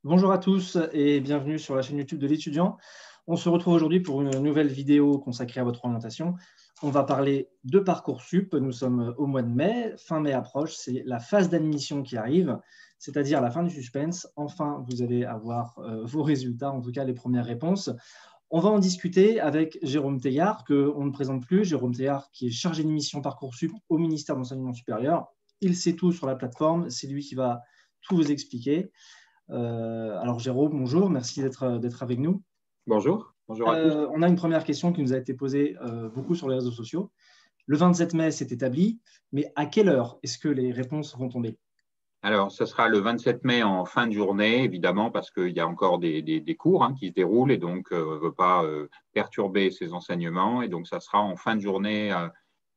Bonjour à tous et bienvenue sur la chaîne YouTube de l'étudiant. On se retrouve aujourd'hui pour une nouvelle vidéo consacrée à votre orientation. On va parler de Parcoursup. Nous sommes au mois de mai, fin mai approche, c'est la phase d'admission qui arrive, c'est-à-dire la fin du suspense. Enfin, vous allez avoir vos résultats, en tout cas les premières réponses. On va en discuter avec Jérôme Teillard, qu'on ne présente plus. Jérôme Teillard, qui est chargé de mission Parcoursup au ministère de l'Enseignement supérieur. Il sait tout sur la plateforme, c'est lui qui va tout vous expliquer. Alors Jérôme, bonjour, merci d'être avec nous. Bonjour, bonjour à tous. On a une première question qui nous a été posée beaucoup sur les réseaux sociaux. Le 27 mai, c'est établi, mais à quelle heure est-ce que les réponses vont tomber? Alors, ce sera le 27 mai en fin de journée, évidemment, parce qu'il y a encore des cours qui se déroulent et donc on ne veut pas perturber ces enseignements. Et donc, ça sera en fin de journée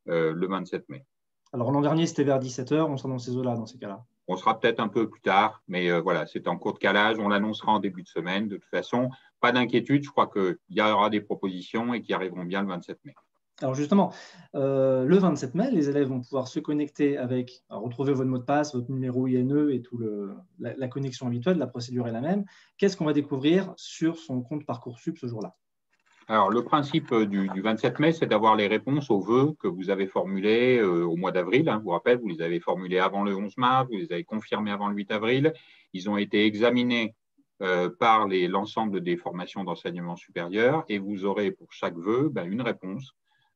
le 27 mai. Alors, l'an dernier, c'était vers 17 h, on sera dans ces eaux-là, dans ces cas-là. On sera peut-être un peu plus tard, mais voilà, c'est en cours de calage. On l'annoncera en début de semaine. De toute façon, pas d'inquiétude, je crois qu'il y aura des propositions et qui arriveront bien le 27 mai. Alors justement, le 27 mai, les élèves vont pouvoir se connecter avec, retrouver votre mot de passe, votre numéro INE et tout la connexion habituelle, la procédure est la même. Qu'est-ce qu'on va découvrir sur son compte Parcoursup ce jour-là? Alors, le principe du 27 mai, c'est d'avoir les réponses aux vœux que vous avez formulés au mois d'avril. Je vous rappelle, vous les avez formulés avant le 11 mars, vous les avez confirmés avant le 8 avril. Ils ont été examinés par l'ensemble des formations d'enseignement supérieur et vous aurez pour chaque vœu une réponse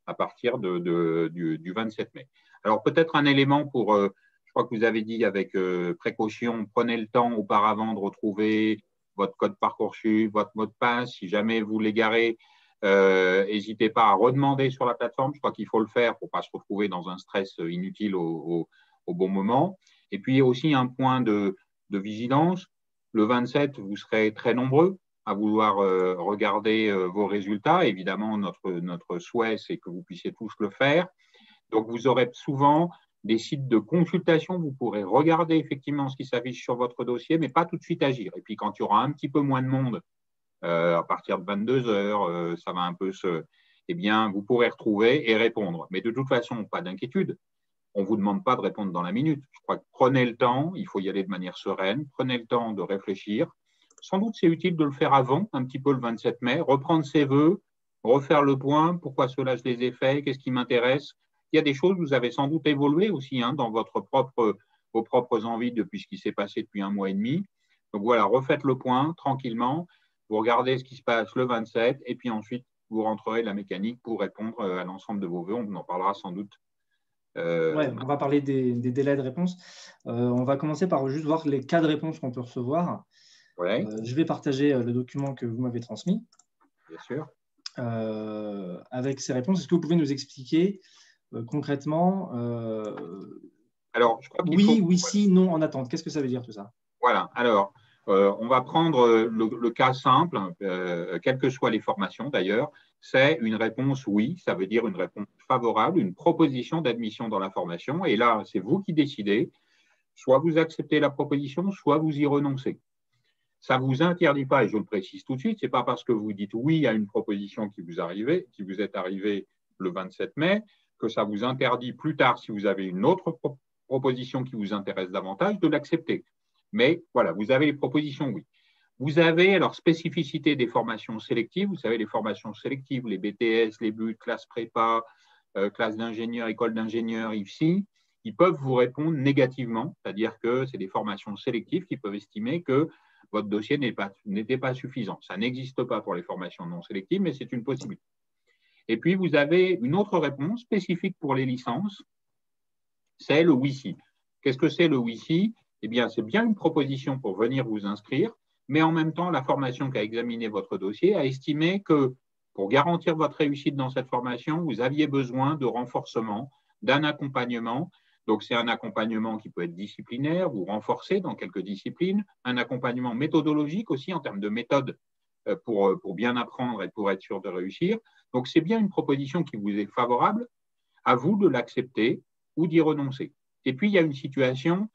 à partir du 27 mai. Alors, peut-être un élément pour, je crois que vous avez dit avec précaution, prenez le temps auparavant de retrouver votre code Parcoursup, votre mot de passe. Si jamais vous l'égarez, n'hésitez pas à redemander sur la plateforme. Je crois qu'il faut le faire pour ne pas se retrouver dans un stress inutile au bon moment. Et puis aussi un point de vigilance. Le 27, vous serez très nombreux à vouloir regarder vos résultats. Évidemment, notre souhait, c'est que vous puissiez tous le faire. Donc, vous aurez souvent des sites de consultation. Vous pourrez regarder effectivement ce qui s'affiche sur votre dossier, mais pas tout de suite agir. Et puis, quand il y aura un petit peu moins de monde, à partir de 22 h, ça va un peu eh bien, vous pourrez retrouver et répondre. Mais de toute façon, pas d'inquiétude. On ne vous demande pas de répondre dans la minute. Je crois que prenez le temps, il faut y aller de manière sereine, prenez le temps de réfléchir. Sans doute, c'est utile de le faire avant, un petit peu le 27 mai, reprendre ses vœux, refaire le point, pourquoi cela je les ai faits, qu'est-ce qui m'intéresse. Il y a des choses, vous avez sans doute évolué aussi dans vos propres envies depuis ce qui s'est passé depuis un mois et demi. Donc voilà, refaites le point tranquillement. Vous regardez ce qui se passe le 27 et puis ensuite, vous rentrerez la mécanique pour répondre à l'ensemble de vos vœux. On en parlera sans doute. Ouais, on va parler des délais de réponse. On va commencer par juste voir les cas de réponse qu'on peut recevoir. Ouais. Je vais partager le document que vous m'avez transmis. Bien sûr. Avec ces réponses, est-ce que vous pouvez nous expliquer concrètement Alors, je crois qu'il oui, faut... oui, si, non, en attente. Qu'est-ce que ça veut dire tout ça? Voilà. Alors, on va prendre le cas simple, quelles que soient les formations d'ailleurs, c'est une réponse oui, ça veut dire une réponse favorable, une proposition d'admission dans la formation. Et là, c'est vous qui décidez, soit vous acceptez la proposition, soit vous y renoncez. Ça ne vous interdit pas, et je le précise tout de suite, ce n'est pas parce que vous dites oui à une proposition qui vous est arrivée le 27 mai, que ça vous interdit plus tard, si vous avez une autre proposition qui vous intéresse davantage, de l'accepter. Mais voilà, vous avez les propositions oui. Vous avez, alors, spécificité des formations sélectives. Vous savez, les formations sélectives, les BTS, les BUT, classe prépa, classe d'ingénieur, école d'ingénieur, IFSI, ils peuvent vous répondre négativement, c'est-à-dire que c'est des formations sélectives qui peuvent estimer que votre dossier n'était pas suffisant. Ça n'existe pas pour les formations non sélectives, mais c'est une possibilité. Et puis, vous avez une autre réponse spécifique pour les licences, c'est le oui-si. Qu'est-ce que c'est le oui-si? Eh bien, c'est bien une proposition pour venir vous inscrire, mais en même temps, la formation qui a examiné votre dossier a estimé que pour garantir votre réussite dans cette formation, vous aviez besoin de renforcement, d'un accompagnement. Donc, c'est un accompagnement qui peut être disciplinaire, vous renforcer dans quelques disciplines, un accompagnement méthodologique aussi en termes de méthode pour bien apprendre et pour être sûr de réussir. Donc, c'est bien une proposition qui vous est favorable, à vous de l'accepter ou d'y renoncer. Et puis, il y a une situation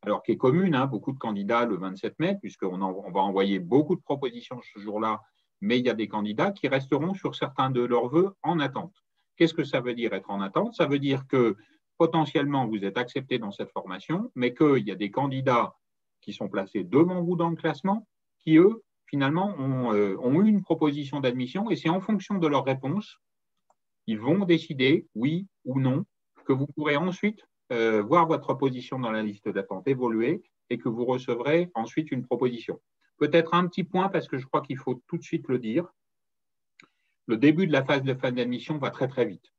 alors qui est commune, beaucoup de candidats le 27 mai, puisqu'on va envoyer beaucoup de propositions ce jour-là, mais il y a des candidats qui resteront sur certains de leurs vœux en attente. Qu'est-ce que ça veut dire être en attente? Ça veut dire que potentiellement vous êtes accepté dans cette formation, mais qu'il y a des candidats qui sont placés devant vous dans le classement qui, eux, finalement, ont eu une proposition d'admission et c'est en fonction de leur réponse, ils vont décider, oui ou non, que vous pourrez ensuite voir votre position dans la liste d'attente évoluer et que vous recevrez ensuite une proposition. Peut-être un petit point, parce que je crois qu'il faut tout de suite le dire, le début de la phase de fin d'admission va très très vite.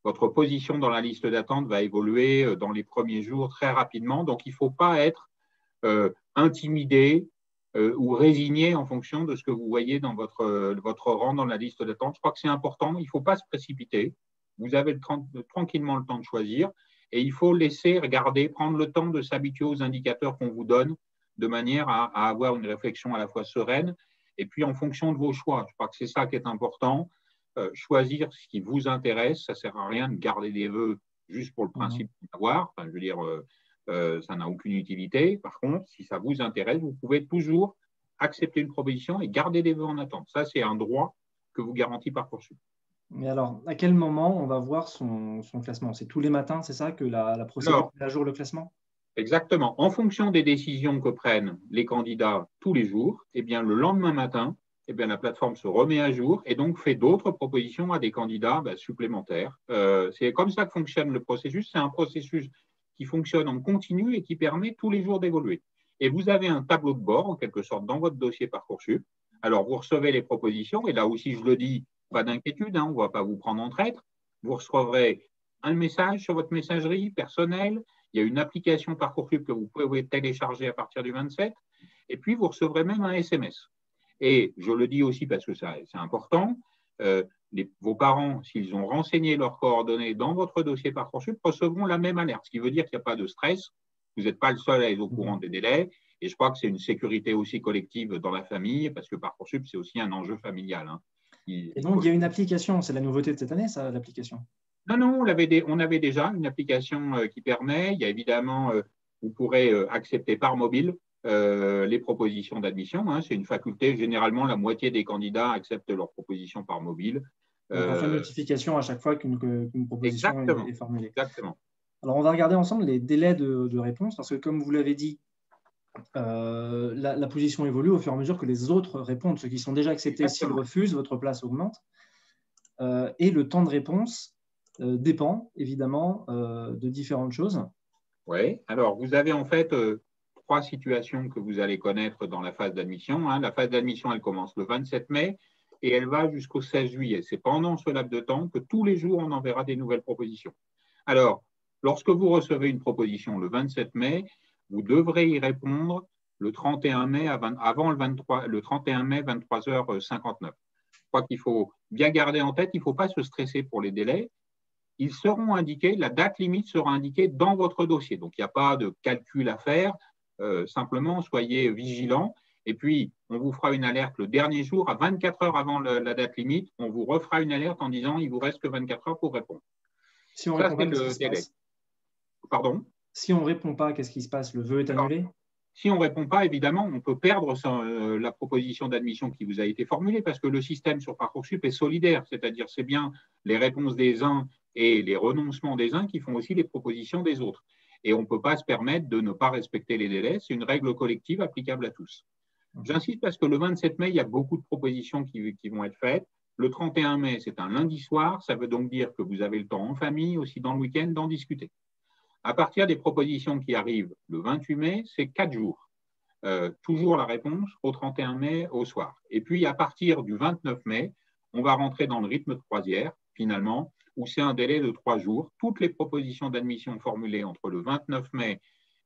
Votre position dans la liste d'attente va évoluer dans les premiers jours très rapidement, donc il ne faut pas être intimidé ou résigné en fonction de ce que vous voyez dans votre rang dans la liste d'attente. Je crois que c'est important, il ne faut pas se précipiter. Vous avez tranquillement le temps de choisir et il faut laisser regarder, prendre le temps de s'habituer aux indicateurs qu'on vous donne de manière à avoir une réflexion à la fois sereine et puis en fonction de vos choix. Je crois que c'est ça qui est important. Choisir ce qui vous intéresse, ça ne sert à rien de garder des vœux juste pour le principe d'avoir. Enfin, je veux dire, ça n'a aucune utilité. Par contre, si ça vous intéresse, vous pouvez toujours accepter une proposition et garder des vœux en attente. Ça, c'est un droit que vous garantit Parcoursup. Mais alors, à quel moment on va voir son classement? C'est tous les matins, c'est ça, que la procédure met à jour le classement? Exactement. En fonction des décisions que prennent les candidats tous les jours, eh bien, le lendemain matin, eh bien, la plateforme se remet à jour et donc fait d'autres propositions à des candidats supplémentaires. C'est comme ça que fonctionne le processus. C'est un processus qui fonctionne en continu et qui permet tous les jours d'évoluer. Et vous avez un tableau de bord, en quelque sorte, dans votre dossier Parcoursup. Alors, vous recevez les propositions, et là aussi, je le dis, pas d'inquiétude, on ne va pas vous prendre en traître. Vous recevrez un message sur votre messagerie personnelle. Il y a une application Parcoursup que vous pouvez télécharger à partir du 27. Et puis, vous recevrez même un SMS. Et je le dis aussi parce que c'est important, vos parents, s'ils ont renseigné leurs coordonnées dans votre dossier Parcoursup, recevront la même alerte, ce qui veut dire qu'il n'y a pas de stress. Vous n'êtes pas le seul à être au courant des délais. Et je crois que c'est une sécurité aussi collective dans la famille, parce que Parcoursup, c'est aussi un enjeu familial. Et donc, il y a une application, c'est la nouveauté de cette année, ça, l'application? Non, on avait déjà une application qui permet, il y a évidemment, vous pourrez accepter par mobile les propositions d'admission. C'est une faculté, généralement, la moitié des candidats acceptent leurs propositions par mobile. Donc, on fait une notification à chaque fois qu'une proposition est formulée. Exactement. Alors, on va regarder ensemble les délais de réponse, parce que comme vous l'avez dit, la position évolue au fur et à mesure que les autres répondent. Ceux qui sont déjà acceptés, s'ils refusent, votre place augmente. Et le temps de réponse dépend évidemment de différentes choses. Oui, alors vous avez en fait trois situations que vous allez connaître dans la phase d'admission. La phase d'admission, elle commence le 27 mai et elle va jusqu'au 16 juillet. C'est pendant ce laps de temps que tous les jours, on enverra des nouvelles propositions. Alors, lorsque vous recevez une proposition le 27 mai, vous devrez y répondre le 31 mai, avant le 31 mai, 23h59. Je crois qu'il faut bien garder en tête, il ne faut pas se stresser pour les délais. Ils seront indiqués, la date limite sera indiquée dans votre dossier. Donc, il n'y a pas de calcul à faire. Simplement, soyez vigilants. Et puis, on vous fera une alerte le dernier jour, à 24 heures avant la date limite. On vous refera une alerte en disant il vous reste que 24 heures pour répondre. Si on répond pas, qu'est-ce qui se passe? Pardon? Si on ne répond pas, qu'est-ce qui se passe? Le vœu est annulé? Si on ne répond pas, évidemment, on peut perdre la proposition d'admission qui vous a été formulée parce que le système sur Parcoursup est solidaire, c'est-à-dire c'est bien les réponses des uns et les renoncements des uns qui font aussi les propositions des autres. Et on ne peut pas se permettre de ne pas respecter les délais, c'est une règle collective applicable à tous. J'insiste parce que le 27 mai, il y a beaucoup de propositions qui vont être faites. Le 31 mai, c'est un lundi soir, ça veut donc dire que vous avez le temps en famille, aussi dans le week-end, d'en discuter. À partir des propositions qui arrivent le 28 mai, c'est 4 jours. Toujours la réponse au 31 mai au soir. Et puis, à partir du 29 mai, on va rentrer dans le rythme de croisière, finalement, où c'est un délai de 3 jours. Toutes les propositions d'admission formulées entre le 29 mai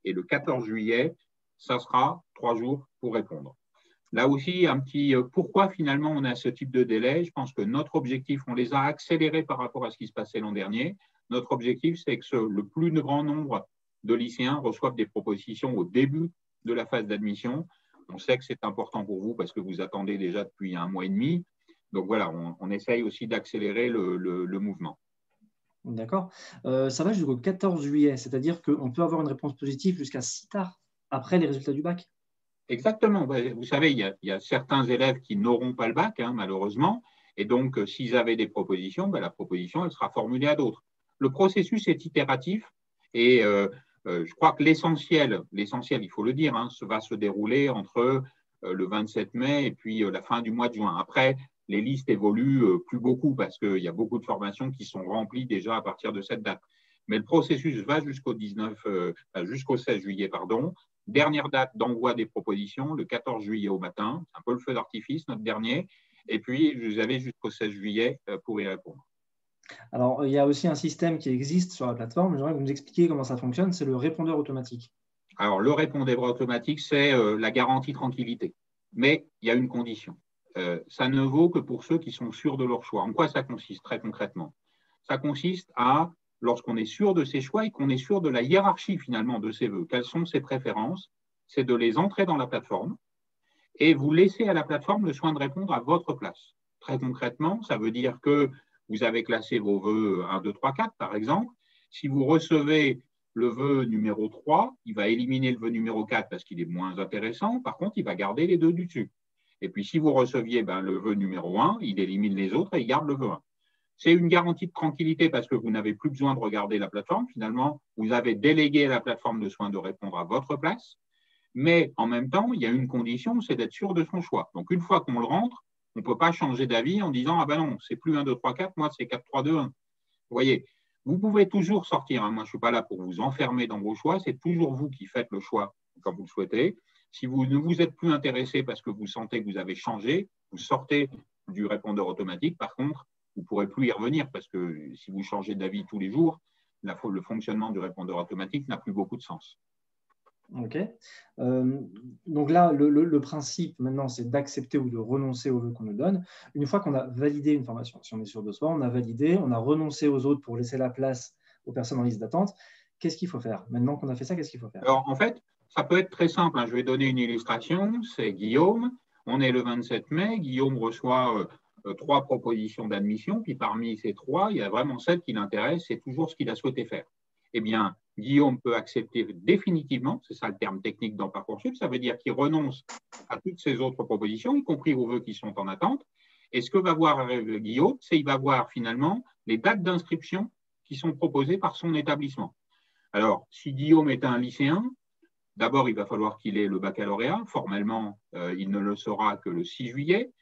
et le 14 juillet, ça sera 3 jours pour répondre. Là aussi, un petit pourquoi finalement on a ce type de délai. Je pense que notre objectif, on les a accélérés par rapport à ce qui se passait l'an dernier. Notre objectif, c'est que le plus grand nombre de lycéens reçoivent des propositions au début de la phase d'admission. On sait que c'est important pour vous parce que vous attendez déjà depuis 1 mois et demi. Donc voilà, on essaye aussi d'accélérer le mouvement. D'accord. Ça va jusqu'au 14 juillet, c'est-à-dire qu'on peut avoir une réponse positive jusqu'à si tard après les résultats du bac? Exactement. Vous savez, il y a certains élèves qui n'auront pas le bac, malheureusement. Et donc, s'ils avaient des propositions, la proposition, elle sera formulée à d'autres. Le processus est itératif et je crois que l'essentiel, il faut le dire, va se dérouler entre le 27 mai et puis la fin du mois de juin. Après, les listes évoluent plus beaucoup parce qu'il y a beaucoup de formations qui sont remplies déjà à partir de cette date. Mais le processus va jusqu'au 16 juillet, pardon. Dernière date d'envoi des propositions, le 14 juillet au matin. C'est un peu le feu d'artifice, notre dernier. Et puis, vous avez jusqu'au 16 juillet pour y répondre. Alors, il y a aussi un système qui existe sur la plateforme. J'aimerais que vous nous expliquiez comment ça fonctionne. C'est le répondeur automatique. Alors, le répondeur automatique, c'est la garantie tranquillité. Mais il y a une condition. Ça ne vaut que pour ceux qui sont sûrs de leur choix. En quoi ça consiste très concrètement? Ça consiste à, lorsqu'on est sûr de ses choix et qu'on est sûr de la hiérarchie finalement de ses vœux, quelles sont ses préférences, c'est de les entrer dans la plateforme et vous laissez à la plateforme le soin de répondre à votre place. Très concrètement, ça veut dire que vous avez classé vos vœux 1, 2, 3, 4 par exemple. Si vous recevez le vœu numéro 3, il va éliminer le vœu numéro 4 parce qu'il est moins intéressant. Par contre, il va garder les deux du dessus. Et puis, si vous receviez le vœu numéro 1, il élimine les autres et il garde le vœu 1. C'est une garantie de tranquillité parce que vous n'avez plus besoin de regarder la plateforme. Finalement, vous avez délégué à la plateforme le soin de répondre à votre place. Mais en même temps, il y a une condition, c'est d'être sûr de son choix. Donc, une fois qu'on le rentre, on ne peut pas changer d'avis en disant « Ah ben non, c'est plus 1, 2, 3, 4, moi c'est 4, 3, 2, 1 ». Vous voyez, vous pouvez toujours sortir. Moi, je ne suis pas là pour vous enfermer dans vos choix. C'est toujours vous qui faites le choix quand vous le souhaitez. Si vous ne vous êtes plus intéressé parce que vous sentez que vous avez changé, vous sortez du répondeur automatique. Par contre, vous ne pourrez plus y revenir parce que si vous changez d'avis tous les jours, le fonctionnement du répondeur automatique n'a plus beaucoup de sens. OK. Donc là, le principe maintenant, c'est d'accepter ou de renoncer aux vœux qu'on nous donne. Une fois qu'on a validé une formation, si on est sûr de soi, on a validé, on a renoncé aux autres pour laisser la place aux personnes en liste d'attente. Qu'est-ce qu'il faut faire? Maintenant qu'on a fait ça, qu'est-ce qu'il faut faire? Alors, en fait, ça peut être très simple. Je vais donner une illustration. C'est Guillaume. On est le 27 mai. Guillaume reçoit 3 propositions d'admission. Puis parmi ces 3, il y a vraiment celle qui l'intéresse. C'est toujours ce qu'il a souhaité faire. Eh bien, Guillaume peut accepter définitivement, c'est ça le terme technique dans Parcoursup, ça veut dire qu'il renonce à toutes ses autres propositions, y compris aux vœux qui sont en attente. Et ce que va voir Guillaume, c'est qu'il va voir finalement les dates d'inscription qui sont proposées par son établissement. Alors, si Guillaume est un lycéen, d'abord, il va falloir qu'il ait le baccalauréat. Formellement, il ne le saura que le 6 juillet,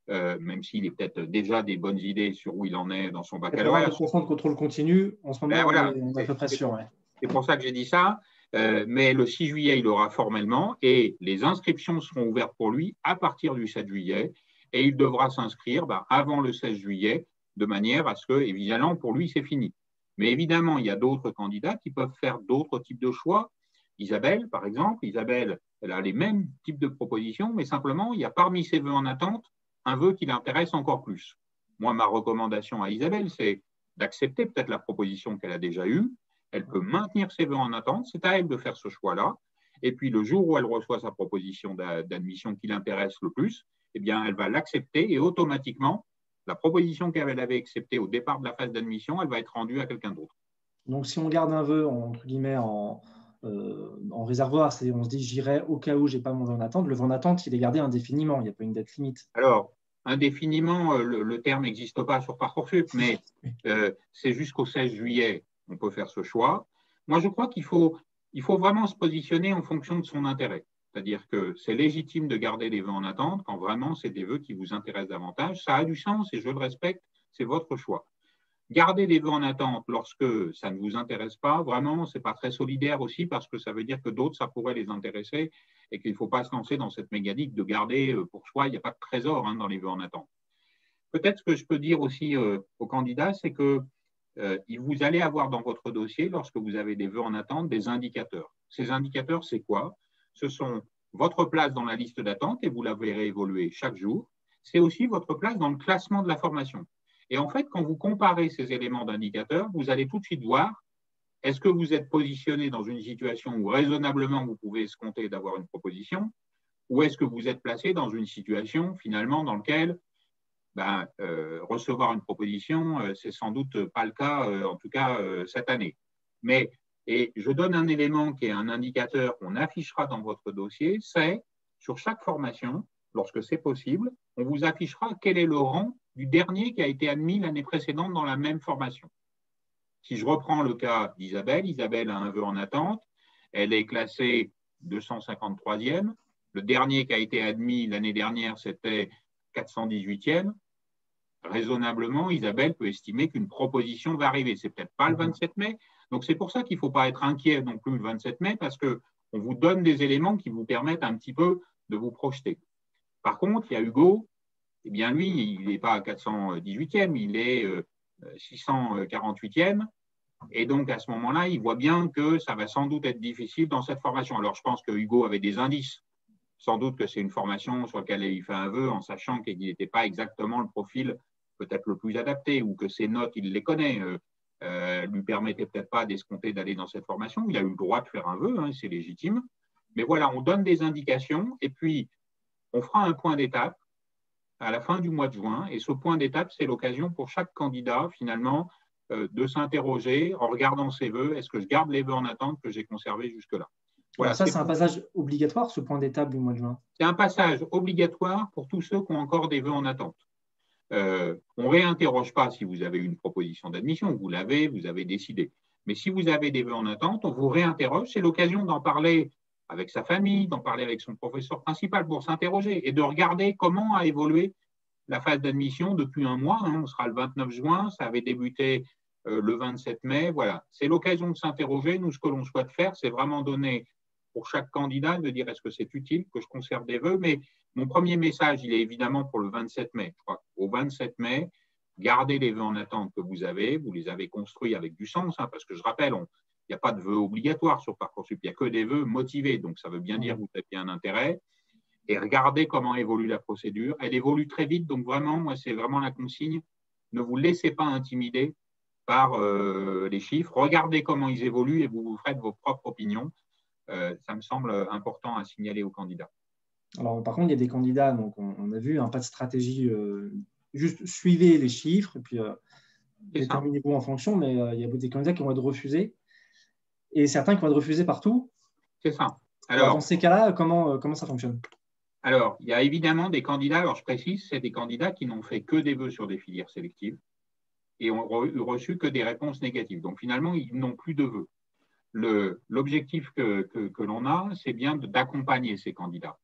même s'il est peut-être déjà des bonnes idées sur où il en est dans son baccalauréat. 80% de contrôle continu, en ce moment, voilà, on est à peu près sûr. Ouais. C'est pour ça que j'ai dit ça. Mais le 6 juillet, il aura formellement et les inscriptions seront ouvertes pour lui à partir du 7 juillet et il devra s'inscrire avant le 16 juillet de manière à ce que, évidemment, pour lui, c'est fini. Mais évidemment, il y a d'autres candidats qui peuvent faire d'autres types de choix. Isabelle, par exemple, Isabelle, elle a les mêmes types de propositions, mais simplement, il y a parmi ses vœux en attente un vœu qui l'intéresse encore plus. Moi, ma recommandation à Isabelle, c'est d'accepter peut-être la proposition qu'elle a déjà eue. Elle peut maintenir ses vœux en attente, c'est à elle de faire ce choix-là. Et puis, le jour où elle reçoit sa proposition d'admission qui l'intéresse le plus, eh bien, elle va l'accepter et automatiquement, la proposition qu'elle avait acceptée au départ de la phase d'admission, elle va être rendue à quelqu'un d'autre. Donc, si on garde un vœu, entre guillemets, en réservoir, c'est on se dit j'irai au cas où je n'ai pas mon vœu en attente. Le vœu en attente, il est gardé indéfiniment, il n'y a pas une date limite. Alors, indéfiniment, le terme n'existe pas sur Parcoursup, mais c'est jusqu'au 16 juillet on peut faire ce choix. Moi, je crois qu'il faut vraiment se positionner en fonction de son intérêt. C'est-à-dire que c'est légitime de garder des vœux en attente quand vraiment c'est des vœux qui vous intéressent davantage. Ça a du sens et je le respecte, c'est votre choix. Garder des vœux en attente lorsque ça ne vous intéresse pas, vraiment, ce n'est pas très solidaire aussi parce que ça veut dire que d'autres, ça pourrait les intéresser et qu'il ne faut pas se lancer dans cette mécanique de garder pour soi. Il n'y a pas de trésor dans les vœux en attente. Peut-être ce que je peux dire aussi aux candidats, c'est que vous allez avoir dans votre dossier, lorsque vous avez des vœux en attente, des indicateurs. Ces indicateurs, c'est quoi? Ce sont votre place dans la liste d'attente et vous la verrez évoluer chaque jour. C'est aussi votre place dans le classement de la formation. Et en fait, quand vous comparez ces éléments d'indicateurs, vous allez tout de suite voir est-ce que vous êtes positionné dans une situation où raisonnablement vous pouvez escompter d'avoir une proposition ou est-ce que vous êtes placé dans une situation finalement dans laquelle recevoir une proposition, c'est sans doute pas le cas, en tout cas cette année. Et je donne un élément qui est un indicateur qu'on affichera dans votre dossier, c'est sur chaque formation, lorsque c'est possible, on vous affichera quel est le rang du dernier qui a été admis l'année précédente dans la même formation. Si je reprends le cas d'Isabelle, Isabelle a un vœu en attente, elle est classée 253e, Le dernier qui a été admis l'année dernière, c'était 418e. Raisonnablement, Isabelle peut estimer qu'une proposition va arriver. C'est peut-être pas le 27 mai. Donc, c'est pour ça qu'il ne faut pas être inquiet non plus le 27 mai, parce qu'on vous donne des éléments qui vous permettent un petit peu de vous projeter. Par contre, il y a Hugo. Eh bien, lui, il n'est pas à 418e, il est 648e. Et donc, à ce moment-là, il voit bien que ça va sans doute être difficile dans cette formation. Alors, je pense que Hugo avait des indices. Sans doute que c'est une formation sur laquelle il fait un vœu en sachant qu'il n'était pas exactement le profil peut-être le plus adapté ou que ses notes, il les connaît, lui permettaient peut-être pas d'escompter d'aller dans cette formation. Il a eu le droit de faire un vœu, hein, c'est légitime. Mais voilà, on donne des indications et puis on fera un point d'étape à la fin du mois de juin. Et ce point d'étape, c'est l'occasion pour chaque candidat, finalement, de s'interroger en regardant ses vœux. Est-ce que je garde les vœux en attente que j'ai conservés jusque-là? Voilà, ça, c'est un passage obligatoire, ce point d'étape du mois de juin. C'est un passage obligatoire pour tous ceux qui ont encore des vœux en attente. On ne réinterroge pas si vous avez une proposition d'admission, vous l'avez, vous avez décidé. Mais si vous avez des vœux en attente, on vous réinterroge. C'est l'occasion d'en parler avec sa famille, d'en parler avec son professeur principal pour s'interroger et de regarder comment a évolué la phase d'admission depuis un mois. Hein, on sera le 29 juin, ça avait débuté le 27 mai. Voilà, c'est l'occasion de s'interroger. Nous, ce que l'on souhaite faire, c'est vraiment donner pour chaque candidat de dire est-ce que c'est utile que je conserve des vœux. Mais mon premier message, il est évidemment pour le 27 mai. Je crois qu'au 27 mai, gardez les vœux en attente que vous les avez construits avec du sens, hein, parce que je rappelle, il n'y a pas de vœux obligatoires sur Parcoursup, il n'y a que des vœux motivés, donc ça veut bien dire que vous avez un intérêt. Et regardez comment évolue la procédure. Elle évolue très vite, donc vraiment, moi, c'est vraiment la consigne. Ne vous laissez pas intimider par les chiffres. Regardez comment ils évoluent et vous vous ferez vos propres opinions. Ça me semble important à signaler aux candidats. Alors, par contre, il y a des candidats, donc on a vu, pas de stratégie, juste suivez les chiffres et puis déterminez-vous en fonction, mais il y a des candidats qui vont être refusés et certains qui vont être refusés partout. C'est ça. Alors, dans ces cas-là, comment ça fonctionne? Alors, il y a évidemment des candidats, alors je précise, c'est des candidats qui n'ont fait que des vœux sur des filières sélectives et ont reçu que des réponses négatives. Donc, finalement, ils n'ont plus de vœux. L'objectif que l'on a, c'est bien d'accompagner ces candidats.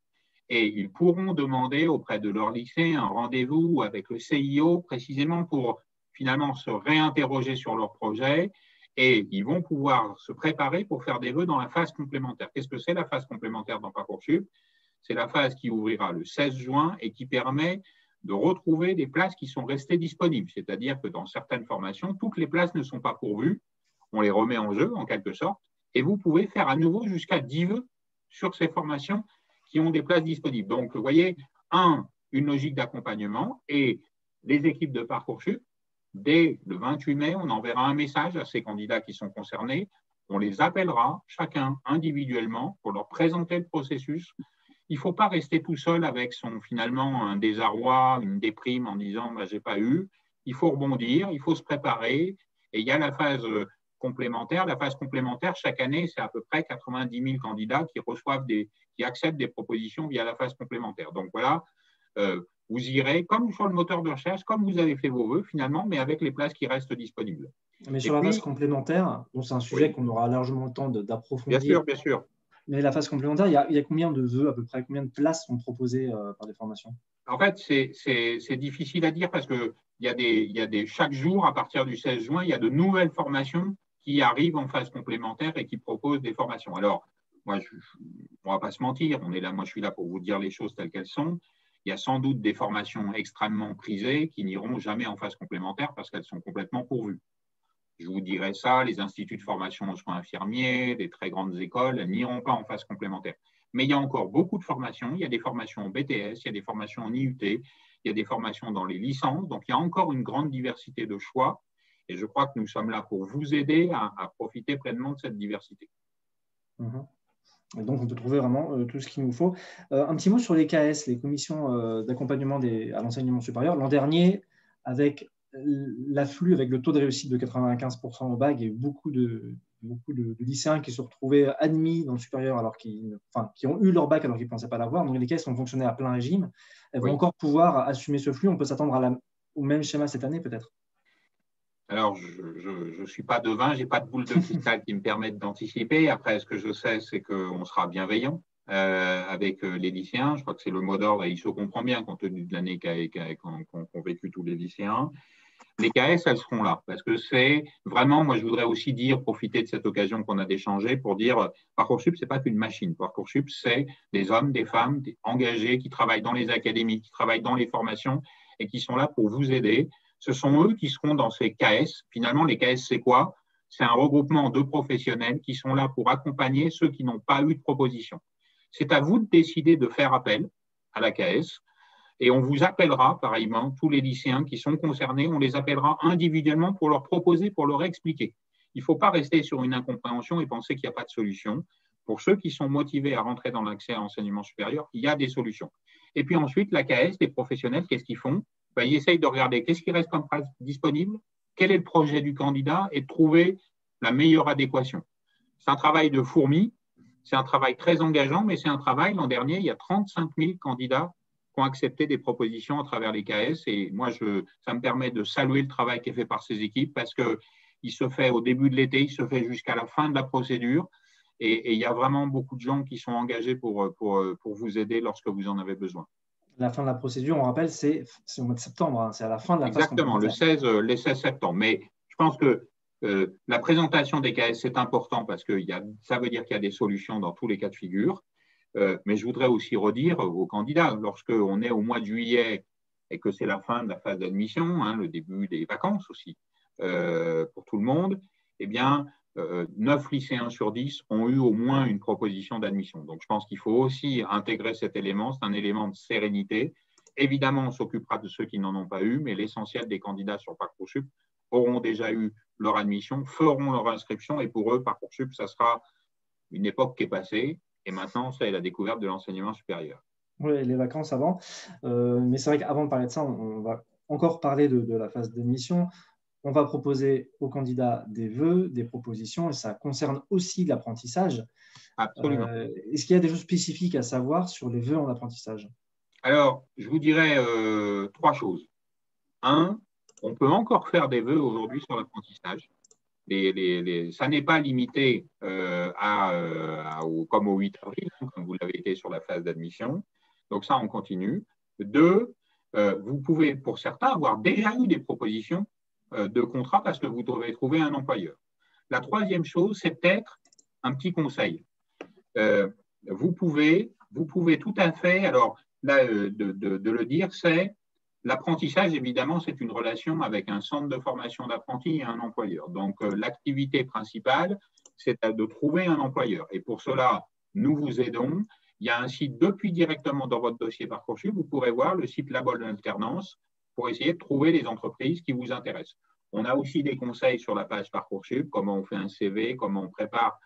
Et ils pourront demander auprès de leur lycée un rendez-vous avec le CIO précisément pour finalement se réinterroger sur leur projet et ils vont pouvoir se préparer pour faire des vœux dans la phase complémentaire. Qu'est-ce que c'est la phase complémentaire dans Parcoursup? C'est la phase qui ouvrira le 16 juin et qui permet de retrouver des places qui sont restées disponibles. C'est-à-dire que dans certaines formations, toutes les places ne sont pas pourvues. On les remet en jeu en quelque sorte et vous pouvez faire à nouveau jusqu'à 10 vœux sur ces formations qui ont des places disponibles. Donc, vous voyez, une logique d'accompagnement et les équipes de Parcoursup, dès le 28 mai, on enverra un message à ces candidats qui sont concernés. On les appellera chacun individuellement pour leur présenter le processus. Il ne faut pas rester tout seul avec finalement un désarroi, une déprime en disant bah, « j'ai pas eu ». Il faut rebondir, il faut se préparer. Et il y a la phase complémentaire. La phase complémentaire, chaque année, c'est à peu près 90 000 candidats qui acceptent des propositions via la phase complémentaire. Donc voilà, vous irez comme sur le moteur de recherche, comme vous avez fait vos vœux finalement, mais avec les places qui restent disponibles. Mais sur la phase complémentaire, c'est un sujet qu'on aura largement le temps d'approfondir. Bien sûr, bien sûr. Mais la phase complémentaire, il y a combien de vœux à peu près? Combien de places sont proposées par des formations? En fait, c'est difficile à dire parce que chaque jour, à partir du 16 juin, il y a de nouvelles formations qui arrivent en phase complémentaire et qui proposent des formations. Alors, moi, on ne va pas se mentir, on est là, moi je suis là pour vous dire les choses telles qu'elles sont. Il y a sans doute des formations extrêmement prisées qui n'iront jamais en phase complémentaire parce qu'elles sont complètement pourvues. Je vous dirais ça, les instituts de formation en soins infirmiers, des très grandes écoles, elles n'iront pas en phase complémentaire. Mais il y a encore beaucoup de formations. Il y a des formations en BTS, il y a des formations en IUT, il y a des formations dans les licences. Donc, il y a encore une grande diversité de choix. Et je crois que nous sommes là pour vous aider à profiter pleinement de cette diversité. Et donc, on peut trouver vraiment tout ce qu'il nous faut. Un petit mot sur les KS, les commissions d'accompagnement à l'enseignement supérieur. L'an dernier, avec l'afflux, avec le taux de réussite de 95% au bac, il y a eu beaucoup de lycéens qui se retrouvaient admis dans le supérieur alors qui ont eu leur bac alors qu'ils ne pensaient pas l'avoir. Donc, les KS ont fonctionné à plein régime. Elles vont encore pouvoir assumer ce flux. On peut s'attendre au même schéma cette année, peut-être? Alors, je ne suis pas devin, je n'ai pas de boule de cristal qui me permette d'anticiper. Après, ce que je sais, c'est qu'on sera bienveillant avec les lycéens. Je crois que c'est le mot d'ordre et il se comprend bien compte tenu de l'année qu'ont vécu tous les lycéens. Les KS, elles seront là parce que c'est vraiment, moi je voudrais aussi dire, profiter de cette occasion qu'on a d'échanger pour dire Parcoursup, c'est pas qu'une machine. Parcoursup, c'est des hommes, des femmes engagés qui travaillent dans les académies, qui travaillent dans les formations et qui sont là pour vous aider. Ce sont eux qui seront dans ces KS. Finalement, les KS, c'est quoi? C'est un regroupement de professionnels qui sont là pour accompagner ceux qui n'ont pas eu de proposition. C'est à vous de décider de faire appel à la KS. Et on vous appellera, pareillement, tous les lycéens qui sont concernés, on les appellera individuellement pour leur proposer, pour leur expliquer. Il ne faut pas rester sur une incompréhension et penser qu'il n'y a pas de solution. Pour ceux qui sont motivés à rentrer dans l'accès à l'enseignement supérieur, il y a des solutions. Et puis ensuite, la KS, les professionnels, qu'est-ce qu'ils font? Ils essayent de regarder qu'est-ce qui reste comme place disponible, quel est le projet du candidat et de trouver la meilleure adéquation. C'est un travail de fourmi, c'est un travail très engageant, mais c'est un travail, l'an dernier, il y a 35 000 candidats qui ont accepté des propositions à travers les KS. Et moi, ça me permet de saluer le travail qui est fait par ces équipes parce qu'il se fait au début de l'été, il se fait jusqu'à la fin de la procédure. Et il y a vraiment beaucoup de gens qui sont engagés pour vous aider lorsque vous en avez besoin. La fin de la procédure, on rappelle, c'est au mois de septembre, hein, c'est à la fin de la phase. Exactement, le 16 septembre. Mais je pense que la présentation des KS, c'est important parce que ça veut dire qu'il y a des solutions dans tous les cas de figure. Mais je voudrais aussi redire aux candidats, lorsqu'on est au mois de juillet et que c'est la fin de la phase d'admission, hein, le début des vacances aussi, pour tout le monde, eh bien, 9 lycéens sur 10 ont eu au moins une proposition d'admission. Donc, je pense qu'il faut aussi intégrer cet élément. C'est un élément de sérénité. Évidemment, on s'occupera de ceux qui n'en ont pas eu, mais l'essentiel des candidats sur Parcoursup auront déjà eu leur admission, feront leur inscription, et pour eux, Parcoursup, ça sera une époque qui est passée, et maintenant, c'est la découverte de l'enseignement supérieur. Oui, les vacances avant. Mais c'est vrai qu'avant de parler de ça, on va encore parler de la phase d'admission. On va proposer aux candidats des vœux, des propositions, et ça concerne aussi l'apprentissage. Absolument. Est-ce qu'il y a des choses spécifiques à savoir sur les vœux en apprentissage? Alors, je vous dirais 3 choses. 1, on peut encore faire des vœux aujourd'hui sur l'apprentissage. Ça n'est pas limité comme au 8 avril, comme vous l'avez été sur la phase d'admission. Donc ça, on continue. 2, vous pouvez, pour certains, avoir déjà eu des propositions de contrat parce que vous devez trouver un employeur. La 3e chose, c'est peut-être un petit conseil. Vous pouvez tout à fait, alors là, de le dire, c'est l'apprentissage, évidemment, c'est une relation avec un centre de formation d'apprentis et un employeur. Donc, l'activité principale, c'est de trouver un employeur. Et pour cela, nous vous aidons. Il y a un site depuis directement dans votre dossier Parcoursup, vous pourrez voir le site Labol d'alternance pour essayer de trouver les entreprises qui vous intéressent. On a aussi des conseils sur la page Parcoursup, comment on fait un CV, comment on prépare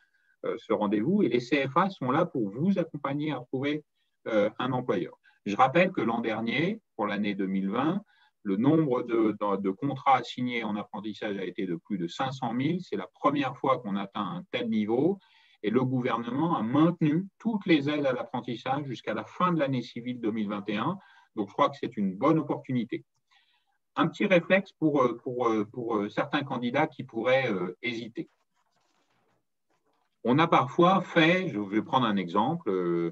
ce rendez-vous. Et les CFA sont là pour vous accompagner à trouver un employeur. Je rappelle que l'an dernier, pour l'année 2020, le nombre de contrats signés en apprentissage a été de plus de 500 000. C'est la première fois qu'on atteint un tel niveau. Et le gouvernement a maintenu toutes les aides à l'apprentissage jusqu'à la fin de l'année civile 2021. Donc, je crois que c'est une bonne opportunité. Un petit réflexe pour certains candidats qui pourraient hésiter. On a parfois fait, je vais prendre un exemple,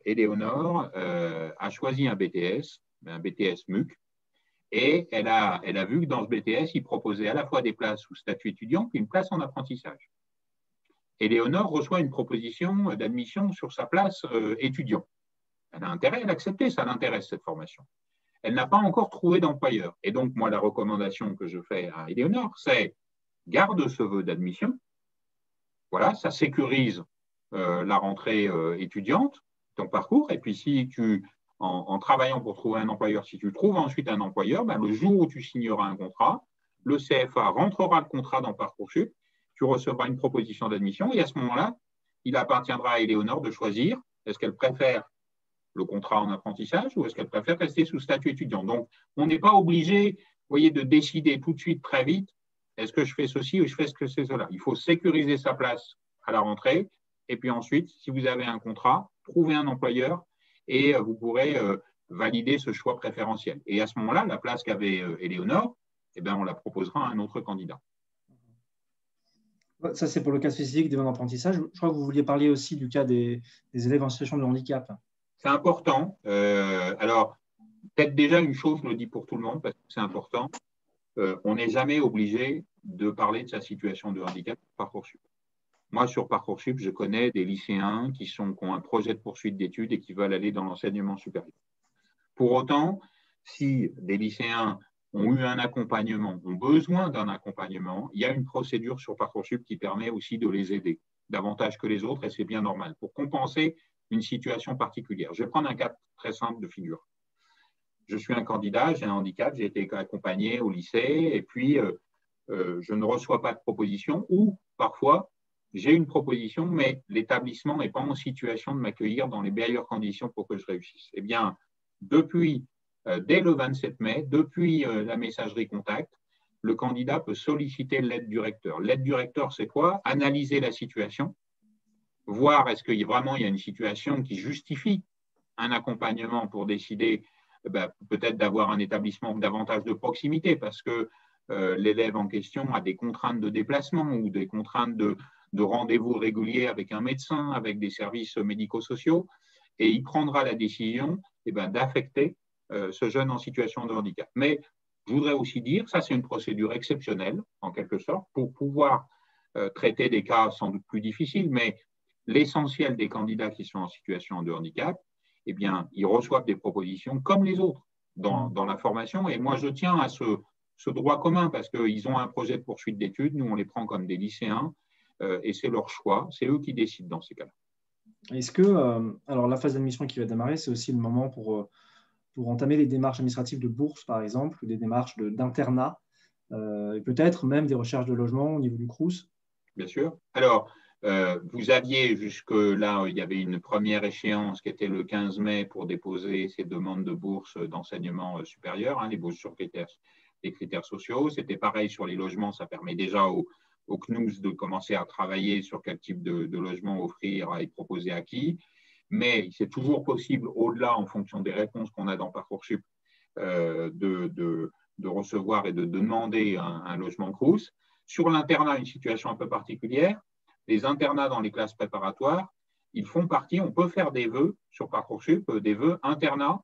Éléonore a choisi un BTS MUC, et elle a vu que dans ce BTS, il proposait à la fois des places sous statut étudiant puis une place en apprentissage. Éléonore reçoit une proposition d'admission sur sa place étudiant. Elle a intérêt à l'accepter, ça l'intéresse cette formation. Elle n'a pas encore trouvé d'employeur. Et donc, moi, la recommandation que je fais à Éléonore, c'est garde ce vœu d'admission. Voilà, ça sécurise la rentrée étudiante, ton parcours. Et puis, si en travaillant pour trouver un employeur, si tu trouves ensuite un employeur, ben, le jour où tu signeras un contrat, le CFA rentrera le contrat dans Parcoursup, tu recevras une proposition d'admission, et à ce moment-là, il appartiendra à Éléonore de choisir est-ce qu'elle préfère le contrat en apprentissage ou est-ce qu'elle préfère rester sous statut étudiant. Donc, on n'est pas obligé, vous voyez, de décider tout de suite très vite est-ce que je fais ceci ou je fais ce que c'est cela. Il faut sécuriser sa place à la rentrée, et puis ensuite, si vous avez un contrat, trouvez un employeur et vous pourrez valider ce choix préférentiel. Et à ce moment-là, la place qu'avait Éléonore, eh bien, on la proposera à un autre candidat. Ça, c'est pour le cas spécifique des d'apprentissage. Je crois que vous vouliez parler aussi du cas des élèves en situation de handicap. C'est important. Alors, peut-être déjà une chose, je le dis pour tout le monde, parce que c'est important, on n'est jamais obligé de parler de sa situation de handicap sur Parcoursup. Moi, sur Parcoursup, je connais des lycéens qui ont un projet de poursuite d'études et qui veulent aller dans l'enseignement supérieur. Pour autant, si des lycéens ont eu un accompagnement, ont besoin d'un accompagnement, il y a une procédure sur Parcoursup qui permet aussi de les aider davantage que les autres, et c'est bien normal, pour compenser une situation particulière. Je vais prendre un cas très simple de figure. Je suis un candidat, j'ai un handicap, j'ai été accompagné au lycée, et puis je ne reçois pas de proposition, ou parfois, j'ai une proposition, mais l'établissement n'est pas en situation de m'accueillir dans les meilleures conditions pour que je réussisse. Eh bien, dès le 27 mai, depuis la messagerie contact, le candidat peut solliciter l'aide du recteur. L'aide du recteur, c'est quoi? Analyser la situation, voir est-ce qu'il vraiment il y a une situation qui justifie un accompagnement pour décider peut-être d'avoir un établissement davantage de proximité parce que l'élève en question a des contraintes de déplacement ou des contraintes de rendez-vous réguliers avec un médecin, avec des services médico-sociaux, et il prendra la décision d'affecter ce jeune en situation de handicap. Mais je voudrais aussi dire, ça c'est une procédure exceptionnelle, en quelque sorte, pour pouvoir traiter des cas sans doute plus difficiles, mais l'essentiel des candidats qui sont en situation de handicap, eh bien, ils reçoivent des propositions comme les autres dans la formation. Et moi, je tiens à ce droit commun parce qu'ils ont un projet de poursuite d'études. Nous, on les prend comme des lycéens et c'est leur choix. C'est eux qui décident dans ces cas-là. Est-ce que, alors la phase d'admission qui va démarrer, c'est aussi le moment pour entamer les démarches administratives de bourse, par exemple, ou des démarches d'internat, et peut-être même des recherches de logement au niveau du Crous? Bien sûr. Alors, vous aviez jusque-là, il y avait une première échéance qui était le 15 mai pour déposer ces demandes de bourse d'enseignement supérieur, les bourses sur les critères sociaux. C'était pareil sur les logements, ça permet déjà au CNUS de commencer à travailler sur quel type de logement offrir et proposer à qui. Mais c'est toujours possible, au-delà, en fonction des réponses qu'on a dans Parcoursup, de recevoir et de demander un logement Crous. Sur l'internat, une situation un peu particulière. Les internats dans les classes préparatoires, ils font partie, on peut faire des vœux sur Parcoursup, des vœux internat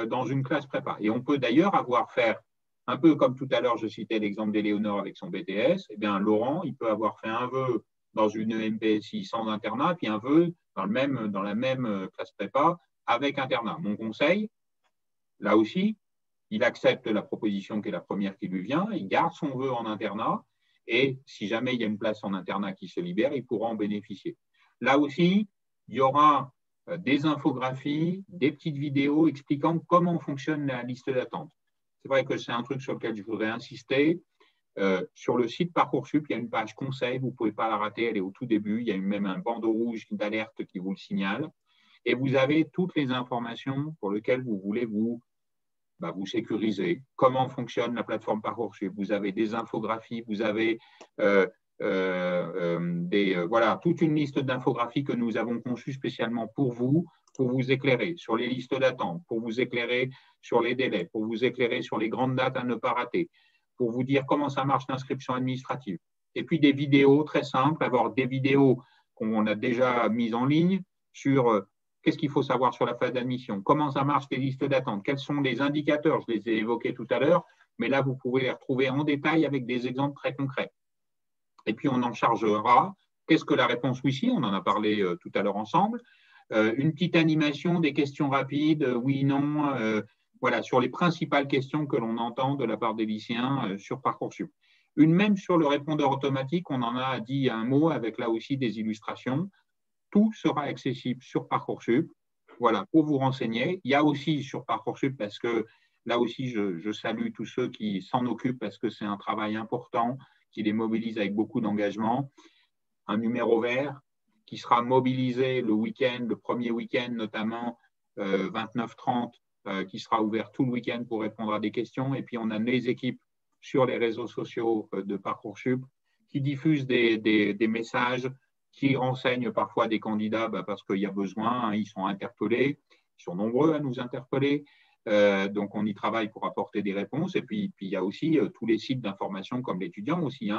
dans une classe prépa. Et on peut d'ailleurs faire, un peu comme tout à l'heure, je citais l'exemple d'Éléonore avec son BTS, eh bien Laurent, il peut avoir fait un vœu dans une EMPSI sans internat, puis un vœu dans la même classe prépa avec internat. Mon conseil, là aussi, il accepte la proposition qui est la première qui lui vient, il garde son vœu en internat, et si jamais il y a une place en internat qui se libère, il pourra en bénéficier. Là aussi, il y aura des infographies, des petites vidéos expliquant comment fonctionne la liste d'attente. C'est vrai que c'est un truc sur lequel je voudrais insister. Sur le site Parcoursup, il y a une page conseil, vous ne pouvez pas la rater, elle est au tout début. Il y a même un bandeau rouge d'alerte qui vous le signale. Et vous avez toutes les informations pour lesquelles vous voulez vous sécuriser. Comment fonctionne la plateforme Parcoursup? Vous avez des infographies, vous avez toute une liste d'infographies que nous avons conçues spécialement pour vous éclairer sur les listes d'attente, pour vous éclairer sur les délais, pour vous éclairer sur les grandes dates à ne pas rater, pour vous dire comment ça marche l'inscription administrative. Et puis des vidéos très simples, avoir des vidéos qu'on a déjà mises en ligne sur qu'est-ce qu'il faut savoir sur la phase d'admission, comment ça marche les listes d'attente, quels sont les indicateurs, je les ai évoqués tout à l'heure, mais là vous pouvez les retrouver en détail avec des exemples très concrets. Et puis on en chargera. Qu'est-ce que la réponse oui, si, on en a parlé tout à l'heure ensemble. Une petite animation, des questions rapides, oui, non, sur les principales questions que l'on entend de la part des lycéens sur Parcoursup. Même sur le répondeur automatique, on en a dit un mot avec là aussi des illustrations. Tout sera accessible sur Parcoursup, pour vous renseigner. Il y a aussi sur Parcoursup, parce que là aussi, je salue tous ceux qui s'en occupent, parce que c'est un travail important, qui les mobilise avec beaucoup d'engagement. Un numéro vert qui sera mobilisé le week-end, le premier week-end notamment, 29-30, qui sera ouvert tout le week-end pour répondre à des questions. Et puis, on a les équipes sur les réseaux sociaux de Parcoursup qui diffusent des messages, qui renseignent parfois des candidats parce qu'il y a besoin, ils sont interpellés, ils sont nombreux à nous interpeller. Donc, on y travaille pour apporter des réponses. Et puis il y a aussi tous les sites d'information comme l'étudiant aussi,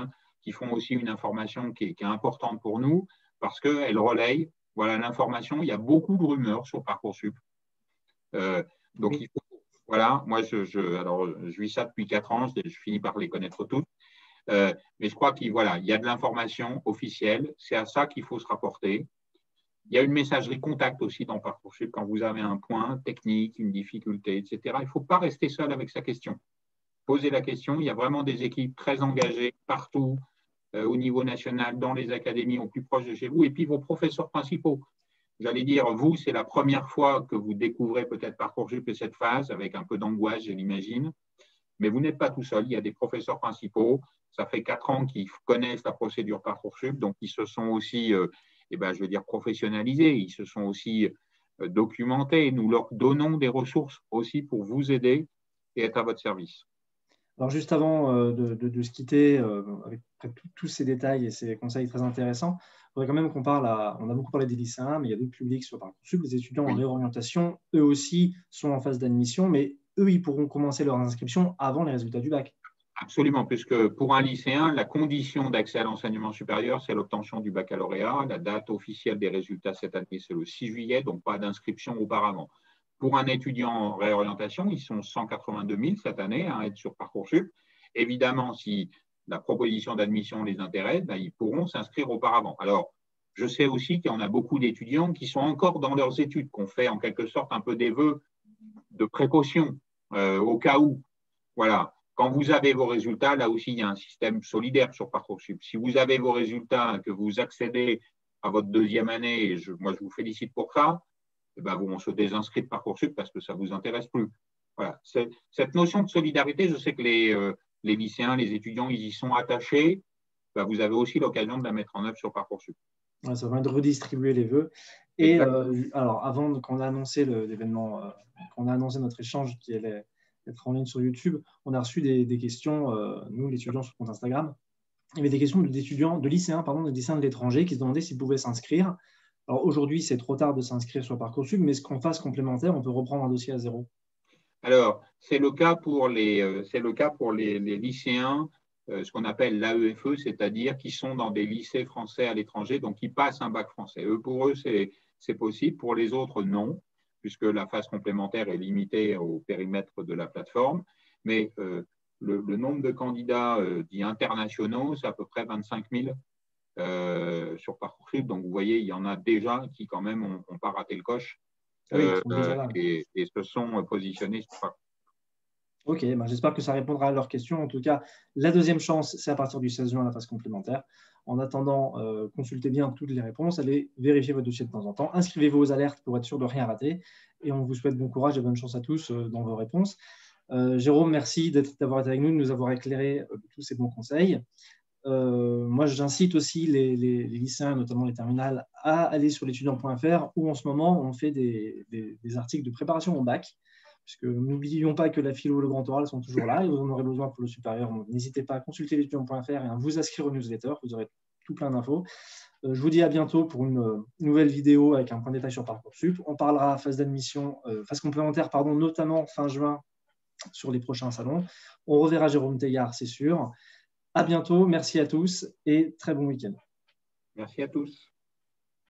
qui font aussi une information qui est importante pour nous parce qu'elle relaye l'information. Il y a beaucoup de rumeurs sur Parcoursup. Donc, il faut, moi, je vis ça depuis 4 ans, je finis par les connaître toutes. Mais je crois qu'il y a de l'information officielle, c'est à ça qu'il faut se rapporter. Il y a une messagerie contact aussi dans Parcoursup quand vous avez un point technique, une difficulté, etc. Il ne faut pas rester seul avec sa question. Posez la question. Il y a vraiment des équipes très engagées partout, au niveau national, dans les académies, au plus proche de chez vous, et puis vos professeurs principaux. J'allais dire, vous, c'est la première fois que vous découvrez peut-être Parcoursup et cette phase, avec un peu d'angoisse, je l'imagine. Mais vous n'êtes pas tout seul. Il y a des professeurs principaux. Ça fait 4 ans qu'ils connaissent la procédure Parcoursup, donc ils se sont aussi, professionnalisés. Ils se sont aussi documentés. Nous leur donnons des ressources aussi pour vous aider et être à votre service. Alors, juste avant de se quitter, avec tous ces détails et ces conseils très intéressants, il faudrait quand même qu'on parle on a beaucoup parlé des lycéens, mais il y a d'autres publics sur Parcoursup. Les étudiants en réorientation, eux aussi, sont en phase d'admission, mais eux, ils pourront commencer leur inscription avant les résultats du bac. Absolument, puisque pour un lycéen, la condition d'accès à l'enseignement supérieur, c'est l'obtention du baccalauréat. La date officielle des résultats cette année, c'est le 6 juillet, donc pas d'inscription auparavant. Pour un étudiant en réorientation, ils sont 182 000 cette année à être sur Parcoursup. Évidemment, si la proposition d'admission les intéresse, ils pourront s'inscrire auparavant. Alors, je sais aussi qu'il y en a beaucoup d'étudiants qui sont encore dans leurs études, qu'on fait en quelque sorte un peu des vœux de précaution au cas où. Voilà. Quand vous avez vos résultats, là aussi, il y a un système solidaire sur Parcoursup. Si vous avez vos résultats, que vous accédez à votre 2e année, et moi, je vous félicite pour ça, on se désinscrit de Parcoursup parce que ça ne vous intéresse plus. Voilà. Cette notion de solidarité, je sais que les lycéens, les étudiants, ils y sont attachés. Vous avez aussi l'occasion de la mettre en œuvre sur Parcoursup. Ouais, ça permet de redistribuer les vœux. Et alors, avant qu'on a annoncé l'événement, qu'on a annoncé notre échange qui allait être en ligne sur YouTube, on a reçu des questions, nous, les étudiants sur le compte Instagram. Il y avait des questions de lycéens de l'étranger qui se demandaient s'ils pouvaient s'inscrire. Alors aujourd'hui, c'est trop tard de s'inscrire sur Parcoursup, mais ce qu'on fasse complémentaire, on peut reprendre un dossier à zéro. Alors, c'est le cas pour les lycéens, ce qu'on appelle l'AEFE, c'est-à-dire qui sont dans des lycées français à l'étranger, donc qui passent un bac français. Pour eux, c'est possible. Pour les autres, non, puisque la phase complémentaire est limitée au périmètre de la plateforme. Mais le nombre de candidats dits internationaux, c'est à peu près 25 000 sur Parcoursup. Donc, vous voyez, il y en a déjà qui, quand même, n'ont pas raté le coche et se sont positionnés sur Parcoursup. Ok, j'espère que ça répondra à leurs questions. En tout cas, la deuxième chance, c'est à partir du 16 juin, la phase complémentaire. En attendant, consultez bien toutes les réponses, allez vérifier votre dossier de temps en temps, inscrivez-vous aux alertes pour être sûr de rien rater. Et on vous souhaite bon courage et bonne chance à tous dans vos réponses. Jérôme, merci d'avoir été avec nous, de nous avoir éclairé tous ces bons conseils. Moi, j'incite aussi les lycéens, notamment les terminales, à aller sur l'étudiant.fr où en ce moment, on fait des articles de préparation au bac. Puisque n'oublions pas que la philo et le grand oral sont toujours là et vous en aurez besoin pour le supérieur. N'hésitez pas à consulter l'étudiant.fr et à vous inscrire au newsletter. Vous aurez tout plein d'infos. Je vous dis à bientôt pour une nouvelle vidéo avec un point de détail sur Parcoursup. On parlera phase d'admission, phase complémentaire, notamment fin juin sur les prochains salons. On reverra Jérôme Teillard, c'est sûr. À bientôt. Merci à tous et très bon week-end. Merci à tous.